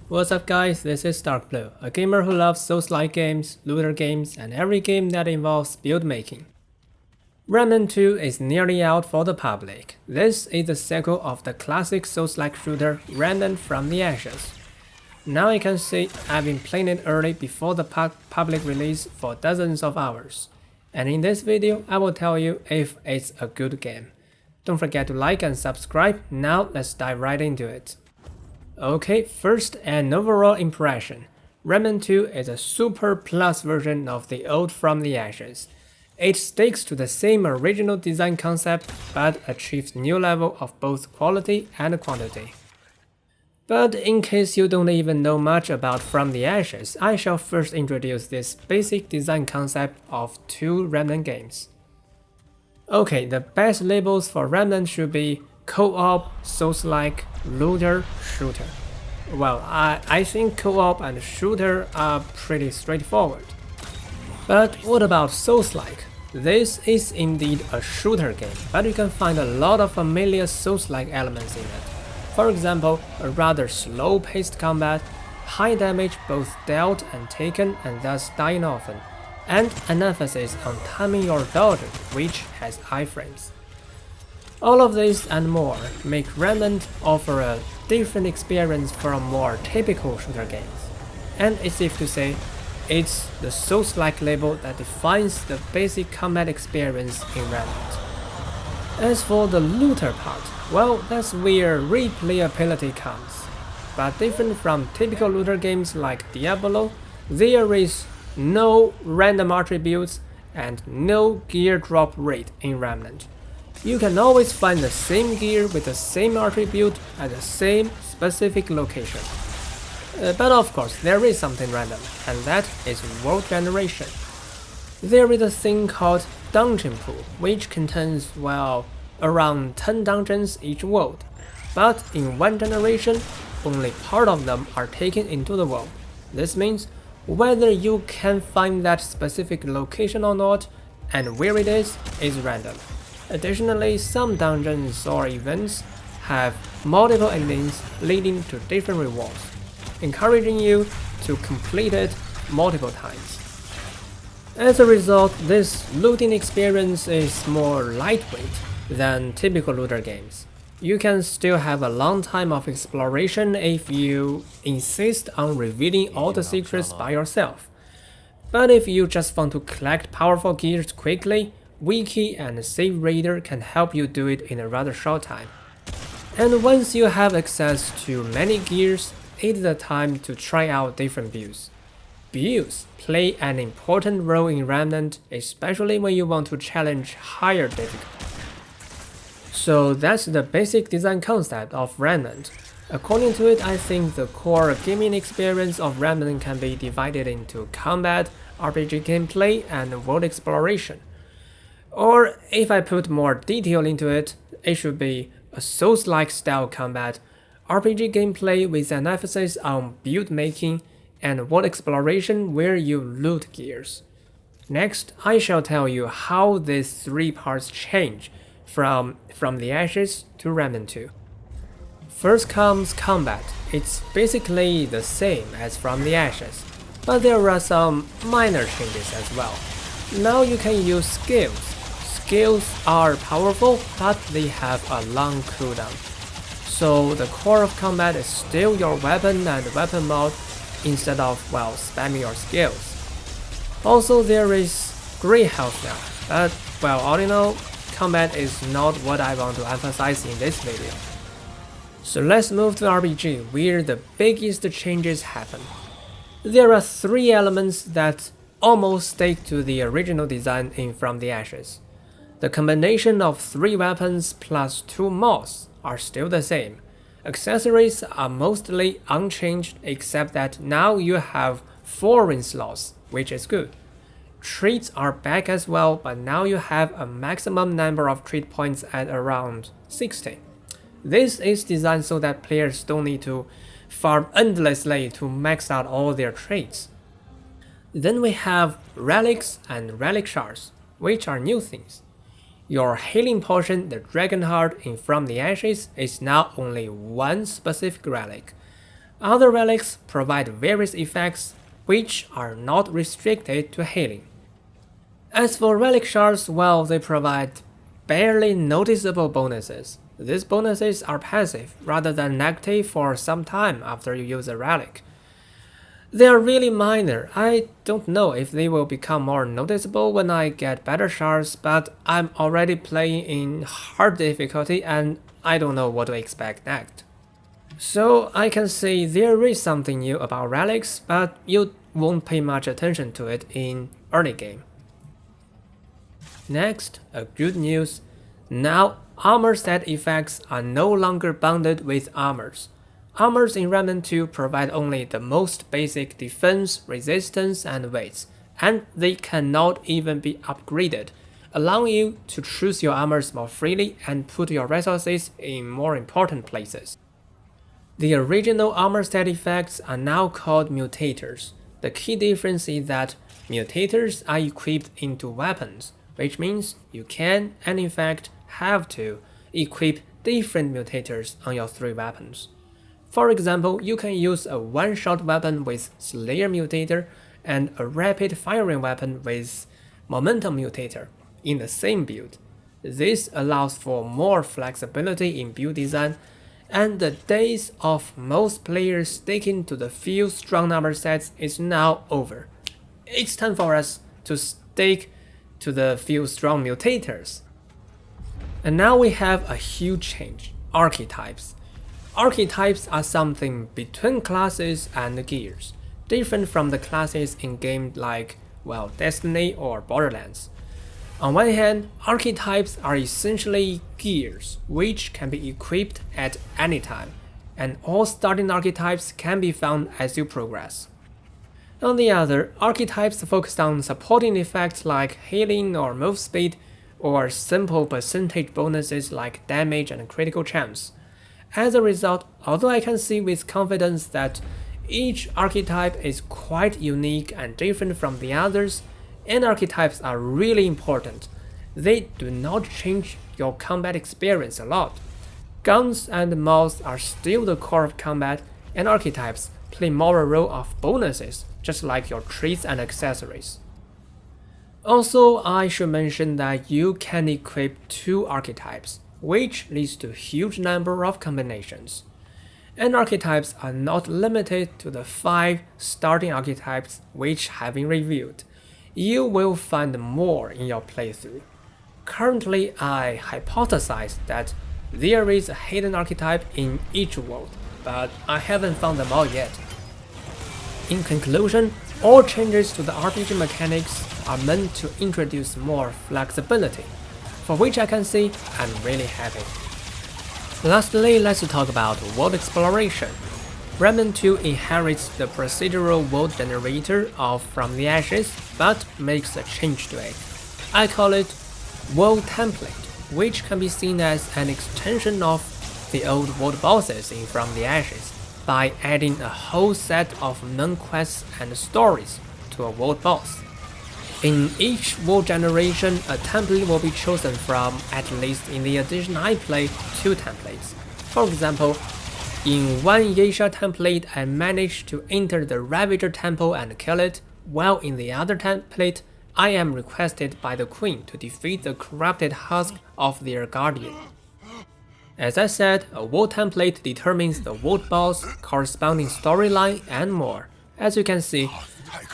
What's up guys, this is Darkbblue, a gamer who loves Souls-like games, looter games, and every game that involves build making. Remnant 2 is nearly out for the public. This is the sequel of the classic Souls-like shooter Remnant from the Ashes. Now you can see I've been playing it early before the public release for dozens of hours. And in this video I will tell you if it's a good game. Don't forget to like and subscribe. Now let's dive right into it. Okay, first an overall impression. Remnant 2 is a super plus version of the old From the Ashes. It sticks to the same original design concept, but achieves new level of both quality and quantity. But in case you don't even know much about From the Ashes, I shall first introduce this basic design concept of two Remnant games. Okay, the best labels for Remnant should be co-op, Souls-like, looter, shooter. Well, I think co-op and shooter are pretty straightforward. But what about Souls-like? This is indeed a shooter game, but you can find a lot of familiar Souls-like elements in it. For example, a rather slow-paced combat, high damage both dealt and taken and thus dying often, and an emphasis on timing your dodging, which has iframes. All of this and more make Remnant offer a different experience from more typical shooter games. And it's safe to say, it's the Souls-like label that defines the basic combat experience in Remnant. As for the looter part, well, that's where replayability comes. But different from typical looter games like Darkbblue, there is no random attributes and no gear drop rate in Remnant. You can always find the same gear with the same attribute at the same specific location. But of course, there is something random, and that is world generation. There is a thing called dungeon pool, which contains, well, around 10 dungeons each world. But in one generation, only part of them are taken into the world. This means whether you can find that specific location or not, and where it is random. Additionally, some dungeons or events have multiple endings leading to different rewards, encouraging you to complete it multiple times. As a result, this looting experience is more lightweight than typical looter games. You can still have a long time of exploration if you insist on revealing all the secrets by yourself. But if you just want to collect powerful gears quickly, Wiki and Save Raider can help you do it in a rather short time. And once you have access to many gears, it's the time to try out different builds. Builds play an important role in Remnant, especially when you want to challenge higher difficulty. So that's the basic design concept of Remnant. According to it, I think the core gaming experience of Remnant can be divided into combat, RPG gameplay, and world exploration. Or if I put more detail into it, it should be a Souls-like style combat, RPG gameplay with an emphasis on build making, and world exploration where you loot gears. Next, I shall tell you how these three parts change from the Ashes to Remnant 2. First comes combat. It's basically the same as From the Ashes, but there are some minor changes as well. Now you can use skills. Skills are powerful, but they have a long cooldown. So the core of combat is still your weapon and weapon mode instead of, well, spamming your skills. Also, there is great health now, but, well, all in all, combat is not what I want to emphasize in this video. So let's move to RPG, where the biggest changes happen. There are three elements that almost stick to the original design in From the Ashes. The combination of 3 weapons plus 2 mods are still the same. Accessories are mostly unchanged except that now you have 4 ring slots, which is good. Treats are back as well, but now you have a maximum number of treat points at around 60. This is designed so that players don't need to farm endlessly to max out all their traits. Then we have relics and relic shards, which are new things. Your healing potion, the Dragon Heart in From the Ashes, is now only one specific relic. Other relics provide various effects which are not restricted to healing. As for relic shards, well, they provide barely noticeable bonuses. These bonuses are passive rather than negative for some time after you use a relic. They are really minor. I don't know if they will become more noticeable when I get better shards, but I'm already playing in hard difficulty and I don't know what to expect next. So I can say there is something new about relics, but you won't pay much attention to it in early game. Next, a good news. Now, armor set effects are no longer bounded with armors. Armors in Remnant 2 provide only the most basic defense, resistance, and weights, and they cannot even be upgraded, allowing you to choose your armors more freely and put your resources in more important places. The original armor set effects are now called mutators. The key difference is that mutators are equipped into weapons, which means you can, and in fact have to, equip different mutators on your 3 weapons. For example, you can use a one-shot weapon with Slayer Mutator and a rapid firing weapon with Momentum Mutator in the same build. This allows for more flexibility in build design, and the days of most players sticking to the few strong armor sets is now over. It's time for us to stick to the few strong mutators. And now we have a huge change: archetypes. Archetypes are something between classes and gears, different from the classes in games like, well, Destiny or Borderlands. On one hand, archetypes are essentially gears, which can be equipped at any time, and all starting archetypes can be found as you progress. On the other, archetypes focus on supporting effects like healing or move speed, or simple percentage bonuses like damage and critical chance. As a result, although I can see with confidence that each archetype is quite unique and different from the others, and archetypes are really important, they do not change your combat experience a lot. Guns and mouths are still the core of combat, and archetypes play more a role of bonuses, just like your traits and accessories. Also, I should mention that you can equip 2 archetypes, which leads to a huge number of combinations. And archetypes are not limited to the 5 starting archetypes which have been reviewed. You will find more in your playthrough. Currently, I hypothesize that there is a hidden archetype in each world, but I haven't found them all yet. In conclusion, all changes to the RPG mechanics are meant to introduce more flexibility, for which I can say I'm really happy. Lastly, let's talk about world exploration. Remnant 2 inherits the procedural world generator of From the Ashes, but makes a change to it. I call it World Template, which can be seen as an extension of the old world bosses in From the Ashes, by adding a whole set of non-quests and stories to a world boss. In each world generation, a template will be chosen from, at least in the edition I play, 2 templates. For example, in one Yeisha template I managed to enter the Ravager temple and kill it, while in the other template I am requested by the queen to defeat the corrupted husk of their guardian. As I said, a world template determines the world boss, corresponding storyline, and more. As you can see,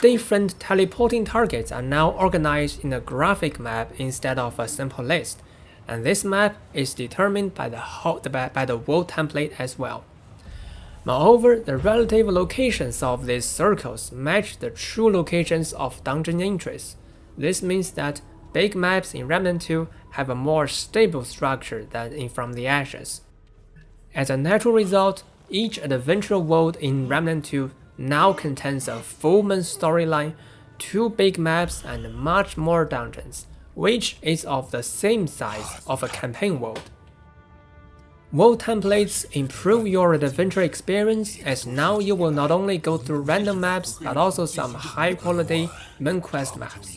different teleporting targets are now organized in a graphic map instead of a simple list, and this map is determined by the world template as well. Moreover, the relative locations of these circles match the true locations of dungeon entries. This means that big maps in Remnant 2 have a more stable structure than in From the Ashes. As a natural result, each adventure world in Remnant 2 now contains a full main storyline, 2 big maps, and much more dungeons, which is of the same size of a campaign world. World templates improve your adventure experience, as now you will not only go through random maps but also some high quality main quest maps.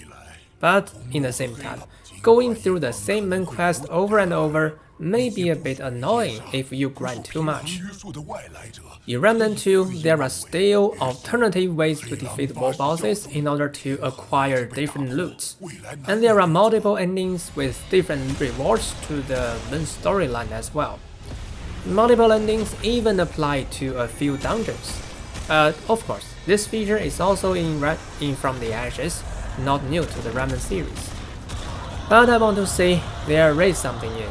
But in the same time, going through the same main quest over and over may be a bit annoying if you grind too much. In Remnant 2, there are still alternative ways to defeat world bosses in order to acquire different loots, and there are multiple endings with different rewards to the main storyline as well. Multiple endings even apply to a few dungeons. Of course, this feature is also in From the Ashes, not new to the Remnant series. But I want to say there is something new.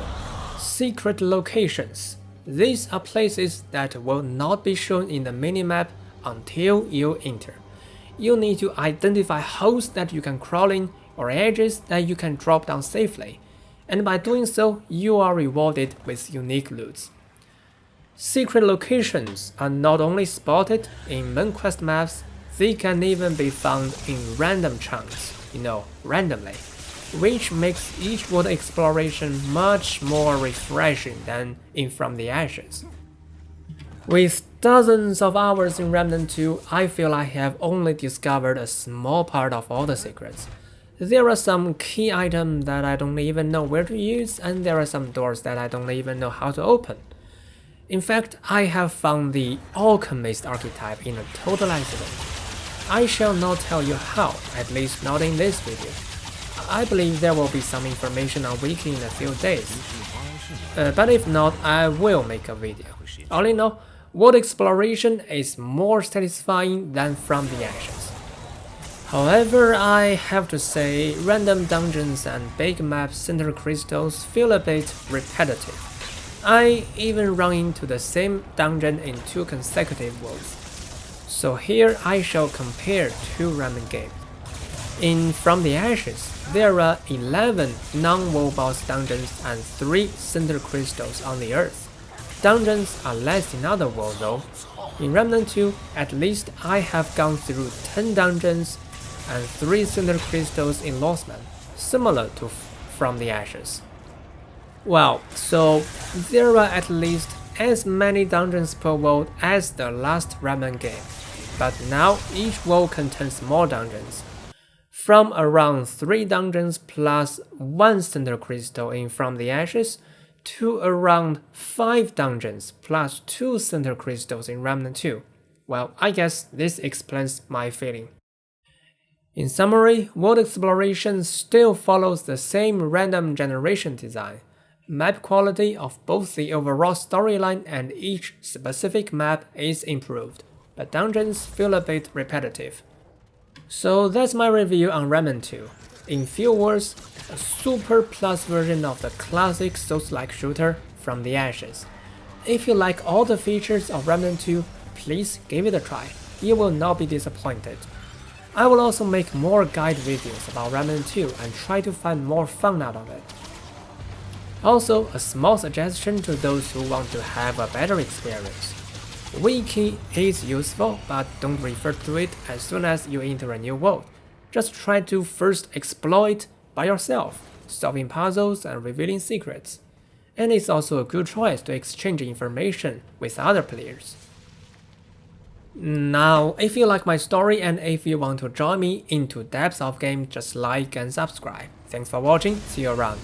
Secret locations. These are places that will not be shown in the minimap until you enter. You need to identify holes that you can crawl in or edges that you can drop down safely, and by doing so, you are rewarded with unique loots. Secret locations are not only spotted in main quest maps, they can even be found in random chunks, randomly, which makes each world exploration much more refreshing than in From the Ashes. With dozens of hours in Remnant 2, I feel I have only discovered a small part of all the secrets. There are some key items that I don't even know where to use, and there are some doors that I don't even know how to open. In fact, I have found the Alchemist archetype in a total accident. I shall not tell you how, at least not in this video. I believe there will be some information on Wiki in a few days. But if not, I will make a video. All in all, world exploration is more satisfying than From the Ashes. However, I have to say, random dungeons and big map center crystals feel a bit repetitive. I even run into the same dungeon in 2 consecutive worlds. So here I shall compare 2 Remnant games. In From the Ashes, there are 11 non-world boss dungeons and 3 center crystals on the Earth. Dungeons are less in other worlds though. In Remnant 2, at least I have gone through 10 dungeons and 3 center crystals in Lostman, similar to From the Ashes. Well, so there are at least as many dungeons per world as the last Remnant game, but now each world contains more dungeons. From around 3 dungeons plus 1 center crystal in From the Ashes, to around 5 dungeons plus 2 center crystals in Remnant 2. Well, I guess this explains my feeling. In summary, world exploration still follows the same random generation design. Map quality of both the overall storyline and each specific map is improved, but dungeons feel a bit repetitive. So that's my review on Remnant 2. In few words, a super plus version of the classic Souls-like shooter From the Ashes. If you like all the features of Remnant 2, please give it a try. You will not be disappointed. I will also make more guide videos about Remnant 2 and try to find more fun out of it. Also, a small suggestion to those who want to have a better experience. Wiki is useful, but don't refer to it as soon as you enter a new world. Just try to first explore it by yourself, solving puzzles and revealing secrets. And it's also a good choice to exchange information with other players. Now, if you like my story and if you want to join me into depths of game, just like and subscribe. Thanks for watching, see you around.